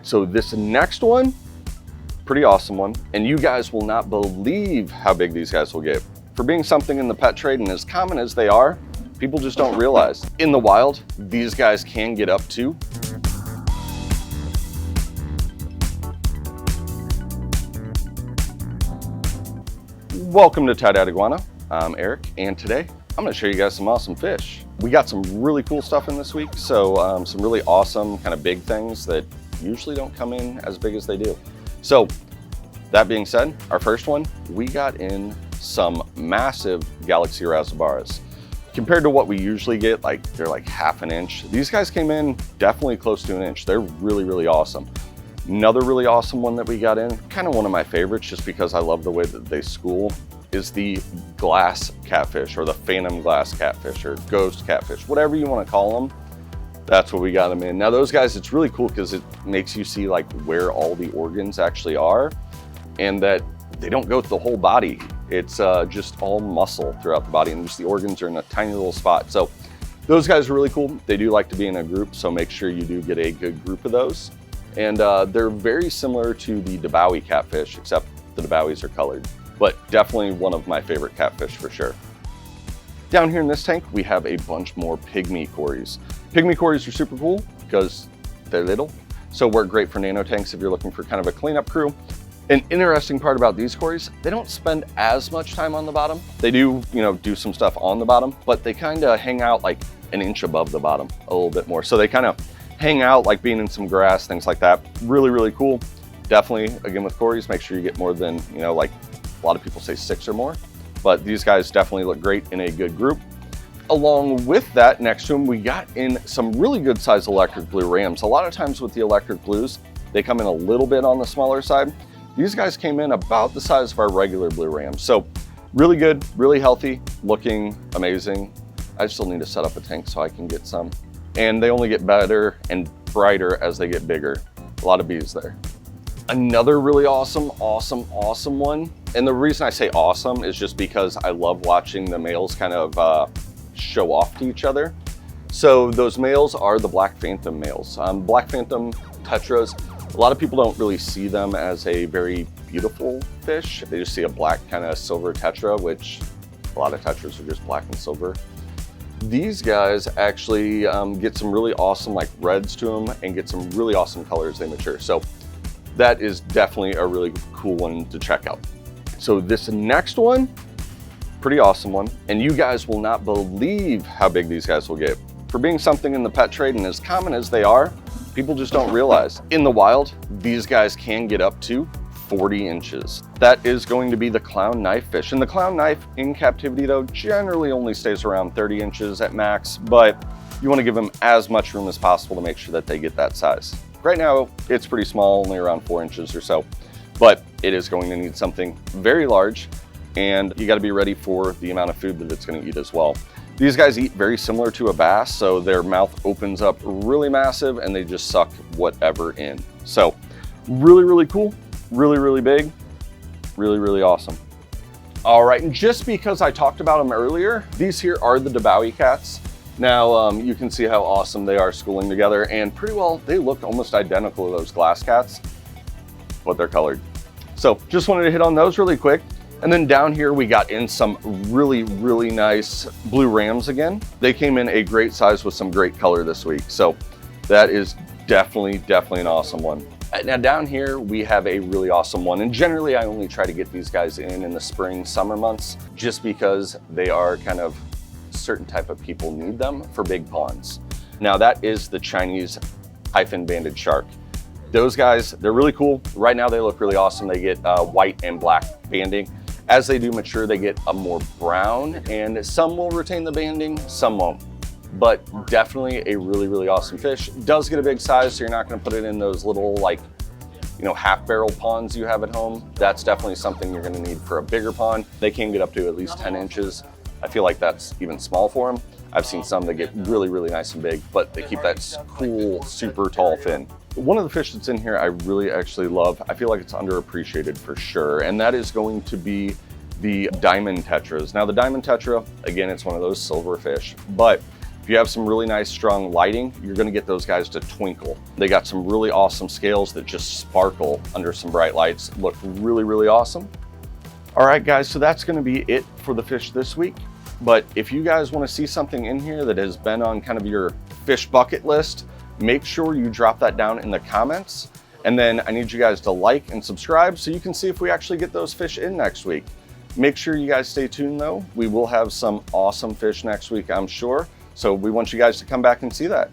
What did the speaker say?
So this next one, pretty awesome one. And you guys will not believe how big these guys will get. For being something in the pet trade and as common as they are, people just don't realize. In the wild, these guys can get up to Welcome to Tye-Dyed Iguana. I'm Eric, and today I'm going to show you guys some awesome fish. We got some really cool stuff in this week, so some really awesome kind of big things that usually don't come in as big as they do. So that being said, our first one, we got in some massive Galaxy Razobaras. Compared to what we usually get, they're like half an inch. These guys came in definitely close to an inch. They're really, really awesome. Another really awesome one that we got in, kind of one of my favorites just because I love the way that they school, is the glass catfish or the phantom glass catfish or ghost catfish, whatever you want to call them. That's what we got them in. Now those guys, it's really cool because it makes you see like where all the organs actually are and that they don't go through the whole body. It's just all muscle throughout the body and just the organs are in a tiny little spot. So those guys are really cool. They do like to be in a group, so make sure you do get a good group of those. And they're very similar to the Tye-Dyed catfish, except the Tye-Dyeds are colored, but definitely one of my favorite catfish for sure. Down here in this tank, we have a bunch more pygmy cories. Pygmy cories are super cool because they're little, so work great for nano tanks if you're looking for kind of a cleanup crew. An interesting part about these cories, they don't spend as much time on the bottom. They do, do some stuff on the bottom, but they kind of hang out like an inch above the bottom a little bit more. So they kind of hang out like being in some grass, things like that. Really, really cool. Definitely, again, with cories, make sure you get more than, like a lot of people say 6 or more, but these guys definitely look great in a good group. Along with that, next to them, we got in some really good sized electric blue rams. A lot of times with the electric blues, they come in a little bit on the smaller side. These guys came in about the size of our regular blue rams. So really good, really healthy, looking amazing. I still need to set up a tank so I can get some. And they only get better and brighter as they get bigger. A lot of bees there. Another really awesome one. And the reason I say awesome is just because I love watching the males kind of show off to each other. So those males are the black phantom males. Black phantom tetras, a lot of people don't really see them as a very beautiful fish. They just see a black kind of silver tetra, which a lot of tetras are just black and silver. These guys actually get some really awesome like reds to them and get some really awesome colors as they mature. So that is definitely a really cool one to check out. So this next one, pretty awesome one. And you guys will not believe how big these guys will get. For being something in the pet trade and as common as they are, people just don't realize. In the wild, these guys can get up to 40 inches. That is going to be the clown knife fish. And the clown knife in captivity though, generally only stays around 30 inches at max, but you want to give them as much room as possible to make sure that they get that size. Right now, it's pretty small, only around 4 inches or so, but it is going to need something very large and you got to be ready for the amount of food that it's going to eat as well. These guys eat very similar to a bass, so their mouth opens up really massive and they just suck whatever in. So really, really cool. Really, really big, really, really awesome. All right, and just because I talked about them earlier, these here are the Tye-Dyed cats. Now, you can see how awesome they are schooling together and pretty well, they look almost identical to those glass cats, but they're colored. So just wanted to hit on those really quick. And then down here, we got in some really, really nice blue rams again. They came in a great size with some great color this week. So that is definitely an awesome one. Now down here, we have a really awesome one. And generally I only try to get these guys in the spring, summer months, just because they are kind of certain type of people need them for big ponds. Now that is the Chinese hyphen-banded shark. Those guys, they're really cool. Right now they look really awesome. They get white and black banding. As they do mature, they get a more brown and some will retain the banding, some won't. But definitely a really, really awesome fish. It does get a big size, so you're not gonna put it in those little half barrel ponds you have at home. That's definitely something you're gonna need for a bigger pond. They can get up to at least 10 inches. I feel like that's even small for them. I've seen some that get really, really nice and big, but they keep that cool, super tall fin. One of the fish that's in here I really actually love, I feel like it's underappreciated for sure, and that is going to be the diamond tetras. Now the diamond tetra, again, it's one of those silver fish, but If you have some really nice strong lighting, you're gonna get those guys to twinkle. They got some really awesome scales that just sparkle under some bright lights. Look really, really awesome. All right, guys, so that's gonna be it for the fish this week. But if you guys wanna see something in here that has been on kind of your fish bucket list, make sure you drop that down in the comments. And then I need you guys to like and subscribe so you can see if we actually get those fish in next week. Make sure you guys stay tuned though. We will have some awesome fish next week, I'm sure. So we want you guys to come back and see that.